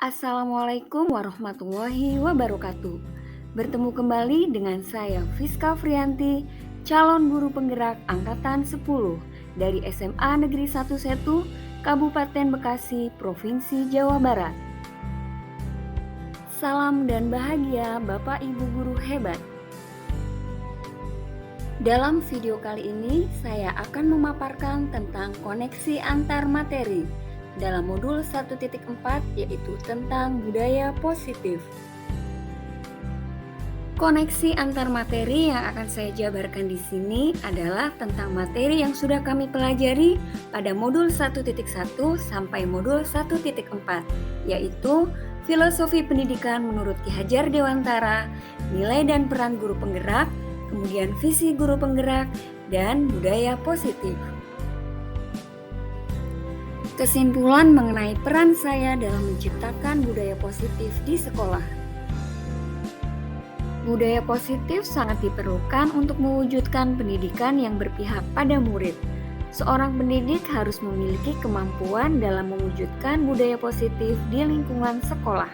Assalamualaikum warahmatullahi wabarakatuh. Bertemu kembali dengan saya Fiska Frianti, calon guru penggerak angkatan 10 dari SMA Negeri 1 Setu, Kabupaten Bekasi, Provinsi Jawa Barat. Salam dan bahagia Bapak Ibu guru hebat. Dalam video kali ini saya akan memaparkan tentang koneksi antar materi dalam modul 1.4, yaitu tentang budaya positif. Koneksi antar materi yang akan saya jabarkan di sini adalah tentang materi yang sudah kami pelajari pada modul 1.1 sampai modul 1.4, yaitu filosofi pendidikan menurut Ki Hajar Dewantara, nilai dan peran guru penggerak, kemudian visi guru penggerak, dan budaya positif. Kesimpulan mengenai peran saya dalam menciptakan budaya positif di sekolah. Budaya positif sangat diperlukan untuk mewujudkan pendidikan yang berpihak pada murid. Seorang pendidik harus memiliki kemampuan dalam mewujudkan budaya positif di lingkungan sekolah,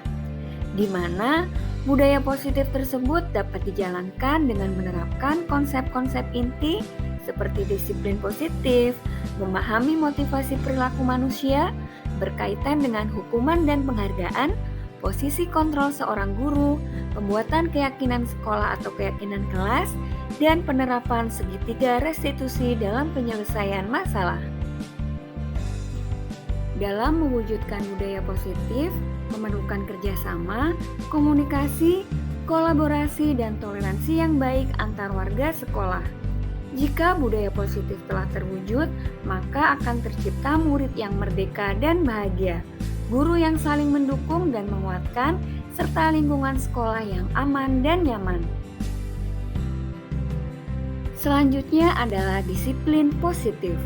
di mana budaya positif tersebut dapat dijalankan dengan menerapkan konsep-konsep inti seperti disiplin positif, memahami motivasi perilaku manusia, berkaitan dengan hukuman dan penghargaan, posisi kontrol seorang guru, pembuatan keyakinan sekolah atau keyakinan kelas, dan penerapan segitiga restitusi dalam penyelesaian masalah. Dalam mewujudkan budaya positif, memerlukan kerjasama, komunikasi, kolaborasi, dan toleransi yang baik antar warga sekolah. Jika budaya positif telah terwujud, maka akan tercipta murid yang merdeka dan bahagia, guru yang saling mendukung dan menguatkan, serta lingkungan sekolah yang aman dan nyaman. Selanjutnya adalah disiplin positif.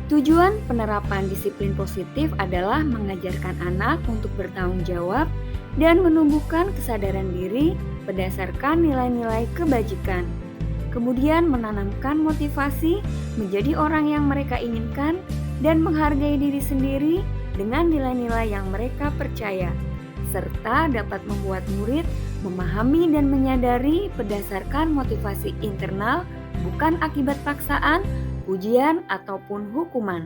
Tujuan penerapan disiplin positif adalah mengajarkan anak untuk bertanggung jawab dan menumbuhkan kesadaran diri berdasarkan nilai-nilai kebajikan. Kemudian menanamkan motivasi menjadi orang yang mereka inginkan dan menghargai diri sendiri dengan nilai-nilai yang mereka percaya, serta dapat membuat murid memahami dan menyadari berdasarkan motivasi internal, bukan akibat paksaan, ujian, ataupun hukuman.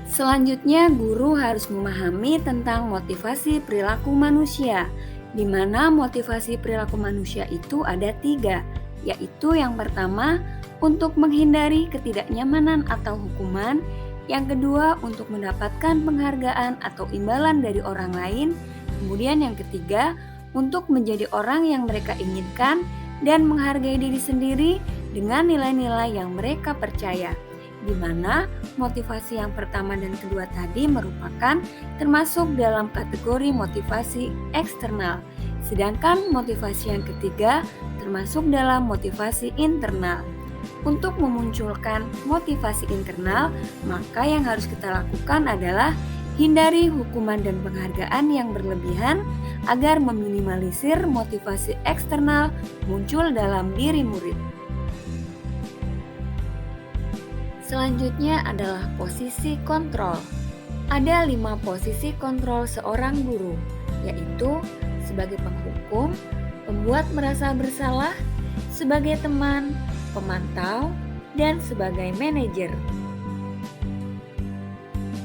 Selanjutnya, guru harus memahami tentang motivasi perilaku manusia, di mana motivasi perilaku manusia itu ada 3, yaitu yang pertama, untuk menghindari ketidaknyamanan atau hukuman, yang kedua, untuk mendapatkan penghargaan atau imbalan dari orang lain, kemudian yang ketiga, untuk menjadi orang yang mereka inginkan dan menghargai diri sendiri dengan nilai-nilai yang mereka percaya, di mana motivasi yang pertama dan kedua tadi merupakan termasuk dalam kategori motivasi eksternal, sedangkan motivasi yang ketiga termasuk dalam motivasi internal. Untuk memunculkan motivasi internal, maka yang harus kita lakukan adalah hindari hukuman dan penghargaan yang berlebihan agar meminimalisir motivasi eksternal muncul dalam diri murid. Selanjutnya adalah posisi kontrol. Ada 5 posisi kontrol seorang guru, yaitu sebagai penghukum, pembuat merasa bersalah, sebagai teman, pemantau, dan sebagai manajer.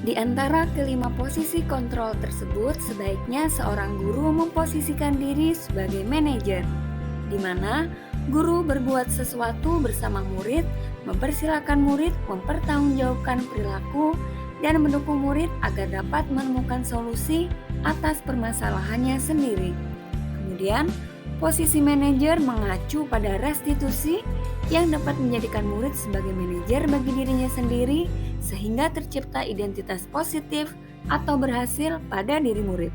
Di antara kelima posisi kontrol tersebut, sebaiknya seorang guru memposisikan diri sebagai manajer, di mana guru berbuat sesuatu bersama murid, mempersilahkan murid mempertanggungjawabkan perilaku, dan mendukung murid agar dapat menemukan solusi atas permasalahannya sendiri. Kemudian, posisi manajer mengacu pada restitusi yang dapat menjadikan murid sebagai manajer bagi dirinya sendiri sehingga tercipta identitas positif atau berhasil pada diri murid.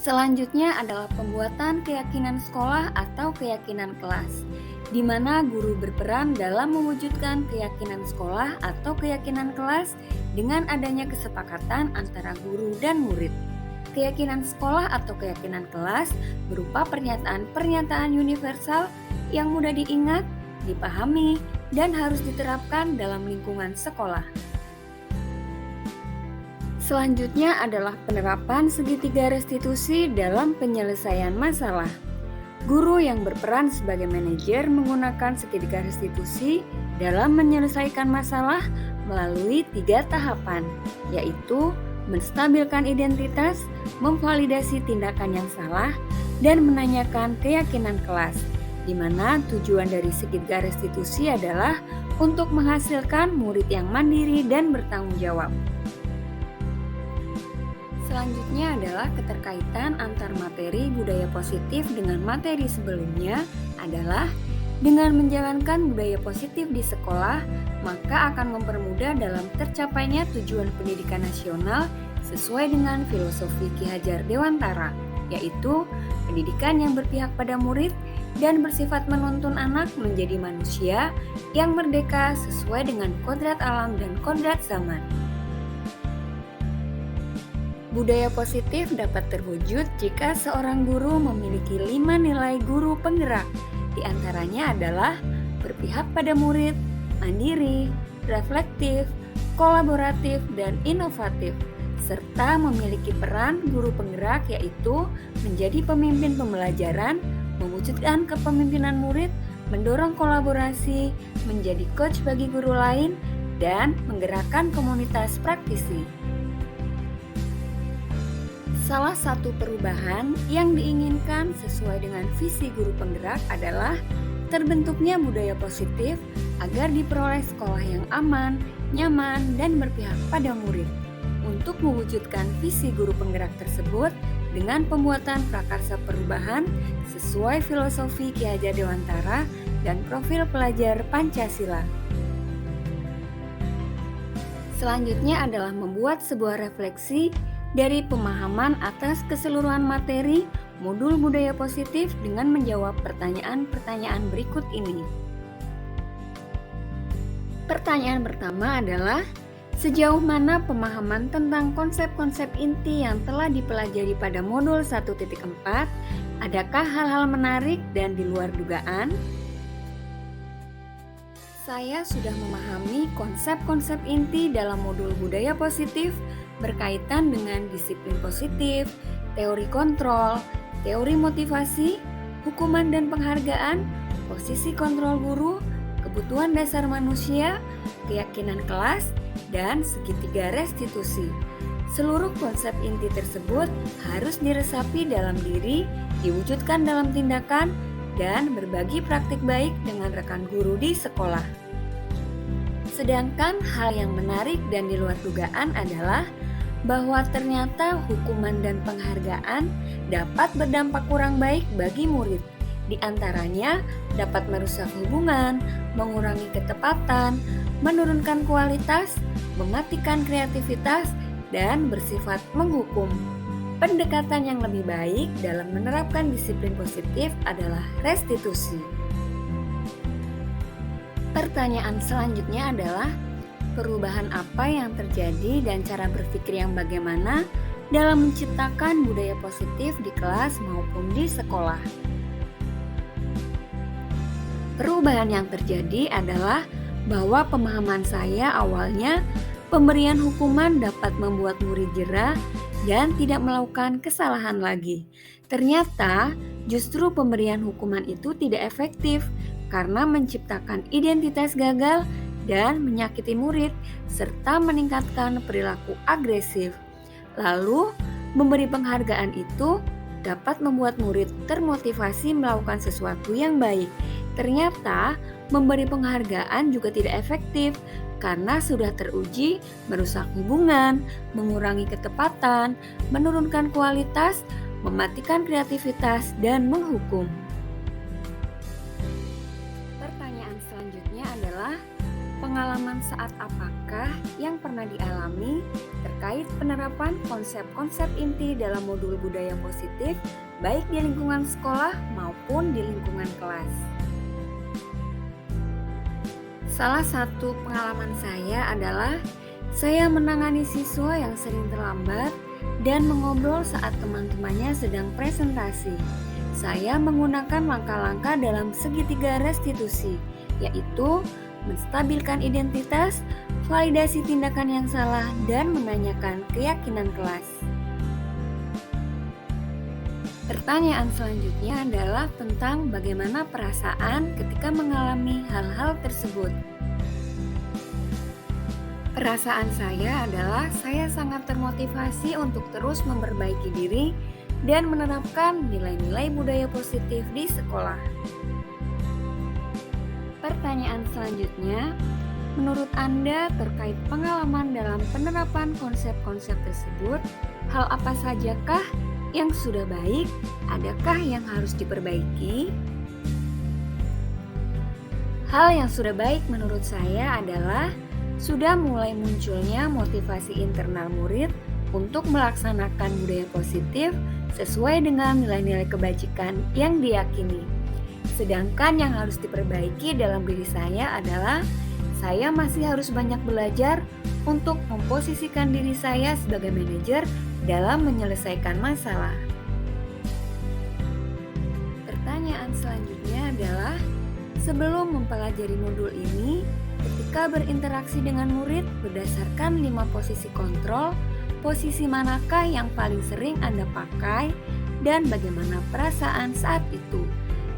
Selanjutnya adalah pembuatan keyakinan sekolah atau keyakinan kelas, di mana guru berperan dalam mewujudkan keyakinan sekolah atau keyakinan kelas dengan adanya kesepakatan antara guru dan murid. Keyakinan sekolah atau keyakinan kelas berupa pernyataan-pernyataan universal yang mudah diingat, dipahami, dan harus diterapkan dalam lingkungan sekolah. Selanjutnya adalah penerapan segitiga restitusi dalam penyelesaian masalah. Guru yang berperan sebagai manajer menggunakan segitiga restitusi dalam menyelesaikan masalah melalui 3 tahapan, yaitu menstabilkan identitas, memvalidasi tindakan yang salah, dan menanyakan keyakinan kelas, di mana tujuan dari segitiga restitusi adalah untuk menghasilkan murid yang mandiri dan bertanggung jawab. Selanjutnya adalah keterkaitan antar materi budaya positif dengan materi sebelumnya adalah dengan menjalankan budaya positif di sekolah, maka akan mempermudah dalam tercapainya tujuan pendidikan nasional sesuai dengan filosofi Ki Hajar Dewantara, yaitu pendidikan yang berpihak pada murid dan bersifat menuntun anak menjadi manusia yang merdeka sesuai dengan kodrat alam dan kodrat zaman. Budaya positif dapat terwujud jika seorang guru memiliki 5 nilai guru penggerak. Di antaranya adalah berpihak pada murid, mandiri, reflektif, kolaboratif, dan inovatif, serta memiliki peran guru penggerak yaitu menjadi pemimpin pembelajaran, mewujudkan kepemimpinan murid, mendorong kolaborasi, menjadi coach bagi guru lain, dan menggerakkan komunitas praktisi. Salah satu perubahan yang diinginkan sesuai dengan visi guru penggerak adalah terbentuknya budaya positif agar diperoleh sekolah yang aman, nyaman, dan berpihak pada murid. Untuk mewujudkan visi guru penggerak tersebut dengan pembuatan prakarsa perubahan sesuai filosofi Ki Hajar Dewantara dan profil pelajar Pancasila. Selanjutnya adalah membuat sebuah refleksi dari pemahaman atas keseluruhan materi modul budaya positif dengan menjawab pertanyaan-pertanyaan berikut ini. Pertanyaan pertama adalah, sejauh mana pemahaman tentang konsep-konsep inti yang telah dipelajari pada modul 1.4? Adakah hal-hal menarik dan di luar dugaan? Saya sudah memahami konsep-konsep inti dalam modul budaya positif berkaitan dengan disiplin positif, teori kontrol, teori motivasi, hukuman dan penghargaan, posisi kontrol guru, kebutuhan dasar manusia, keyakinan kelas, dan segitiga restitusi. Seluruh konsep inti tersebut harus diresapi dalam diri, diwujudkan dalam tindakan, dan berbagi praktik baik dengan rekan guru di sekolah. Sedangkan hal yang menarik dan di luar dugaan adalah bahwa ternyata hukuman dan penghargaan dapat berdampak kurang baik bagi murid. Di antaranya dapat merusak hubungan, mengurangi ketepatan, menurunkan kualitas, mematikan kreativitas, dan bersifat menghukum. Pendekatan yang lebih baik dalam menerapkan disiplin positif adalah restitusi. Pertanyaan selanjutnya adalah, perubahan apa yang terjadi dan cara berpikir yang bagaimana dalam menciptakan budaya positif di kelas maupun di sekolah? Perubahan yang terjadi adalah bahwa pemahaman saya awalnya pemberian hukuman dapat membuat murid jera dan tidak melakukan kesalahan lagi. Ternyata justru pemberian hukuman itu tidak efektif karena menciptakan identitas gagal dan menyakiti murid, serta meningkatkan perilaku agresif. Lalu, memberi penghargaan itu dapat membuat murid termotivasi melakukan sesuatu yang baik. Ternyata, memberi penghargaan juga tidak efektif karena sudah teruji merusak hubungan, mengurangi ketepatan, menurunkan kualitas, mematikan kreativitas, dan menghukum. Pertanyaan selanjutnya adalah, pengalaman saat apakah yang pernah dialami terkait penerapan konsep-konsep inti dalam modul budaya positif baik di lingkungan sekolah maupun di lingkungan kelas? Salah satu pengalaman saya adalah saya menangani siswa yang sering terlambat dan mengobrol saat teman-temannya sedang presentasi. Saya menggunakan langkah-langkah dalam segitiga restitusi, yaitu menstabilkan identitas, validasi tindakan yang salah, dan menanyakan keyakinan kelas. Pertanyaan selanjutnya adalah tentang bagaimana perasaan ketika mengalami hal-hal tersebut. Perasaan saya adalah saya sangat termotivasi untuk terus memperbaiki diri dan menerapkan nilai-nilai budaya positif di sekolah. Pertanyaan selanjutnya, menurut Anda terkait pengalaman dalam penerapan konsep-konsep tersebut, hal apa sajakah yang sudah baik? Adakah yang harus diperbaiki? Hal yang sudah baik menurut saya adalah sudah mulai munculnya motivasi internal murid untuk melaksanakan budaya positif sesuai dengan nilai-nilai kebajikan yang diyakini. Sedangkan yang harus diperbaiki dalam diri saya adalah saya masih harus banyak belajar untuk memposisikan diri saya sebagai manajer dalam menyelesaikan masalah. Pertanyaan selanjutnya adalah, sebelum mempelajari modul ini, ketika berinteraksi dengan murid berdasarkan 5 posisi kontrol, posisi manakah yang paling sering Anda pakai dan bagaimana perasaan saat itu?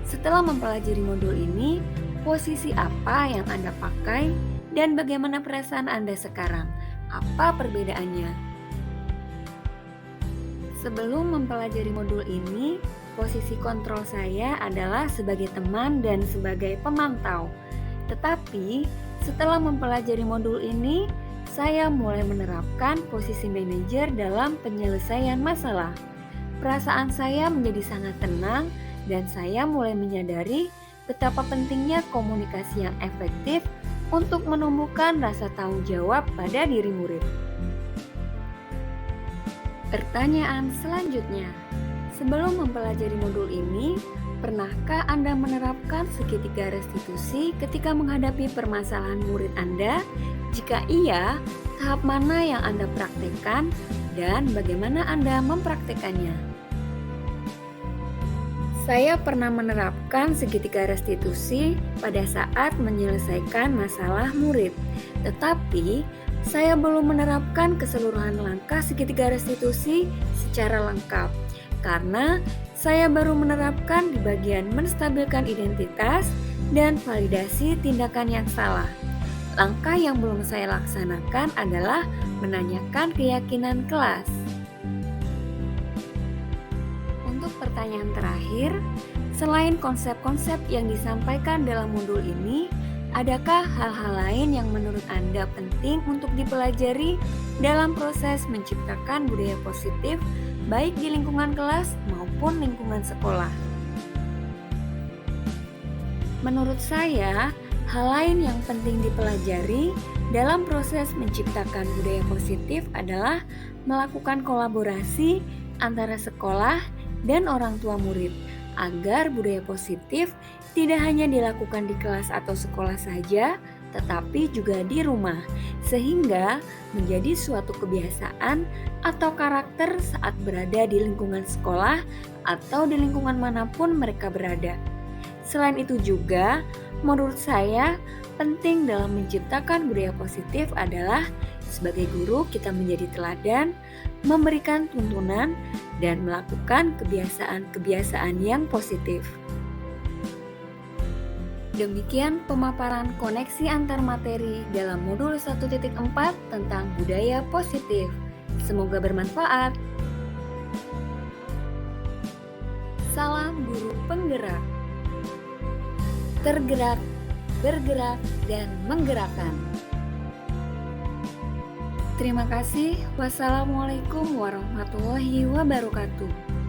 Setelah mempelajari modul ini, posisi apa yang Anda pakai dan bagaimana perasaan Anda sekarang? Apa perbedaannya? Sebelum mempelajari modul ini, posisi kontrol saya adalah sebagai teman dan sebagai pemantau. Tetapi, setelah mempelajari modul ini, saya mulai menerapkan posisi manajer dalam penyelesaian masalah. Perasaan saya menjadi sangat tenang dan saya mulai menyadari betapa pentingnya komunikasi yang efektif untuk menumbuhkan rasa tanggung jawab pada diri murid. Pertanyaan selanjutnya, sebelum mempelajari modul ini, pernahkah Anda menerapkan segitiga restitusi ketika menghadapi permasalahan murid Anda? Jika iya, tahap mana yang Anda praktekkan dan bagaimana Anda mempraktekannya? Saya pernah menerapkan segitiga restitusi pada saat menyelesaikan masalah murid, tetapi saya belum menerapkan keseluruhan langkah segitiga restitusi secara lengkap karena saya baru menerapkan di bagian menstabilkan identitas dan validasi tindakan yang salah. Langkah yang belum saya laksanakan adalah menanyakan keyakinan kelas. Untuk pertanyaan terakhir, selain konsep-konsep yang disampaikan dalam modul ini, adakah hal-hal lain yang menurut Anda penting untuk dipelajari dalam proses menciptakan budaya positif baik di lingkungan kelas maupun lingkungan sekolah? Menurut saya, hal lain yang penting dipelajari dalam proses menciptakan budaya positif adalah melakukan kolaborasi antara sekolah dan orang tua murid agar budaya positif tidak hanya dilakukan di kelas atau sekolah saja, tetapi juga di rumah, sehingga menjadi suatu kebiasaan atau karakter saat berada di lingkungan sekolah atau di lingkungan manapun mereka berada. Selain itu juga, menurut saya, penting dalam menciptakan budaya positif adalah sebagai guru kita menjadi teladan, memberikan tuntunan, dan melakukan kebiasaan-kebiasaan yang positif. Demikian pemaparan koneksi antar materi dalam modul 1.4 tentang budaya positif. Semoga bermanfaat. Salam guru penggerak. Tergerak, bergerak, dan menggerakkan. Terima kasih. Wassalamualaikum warahmatullahi wabarakatuh.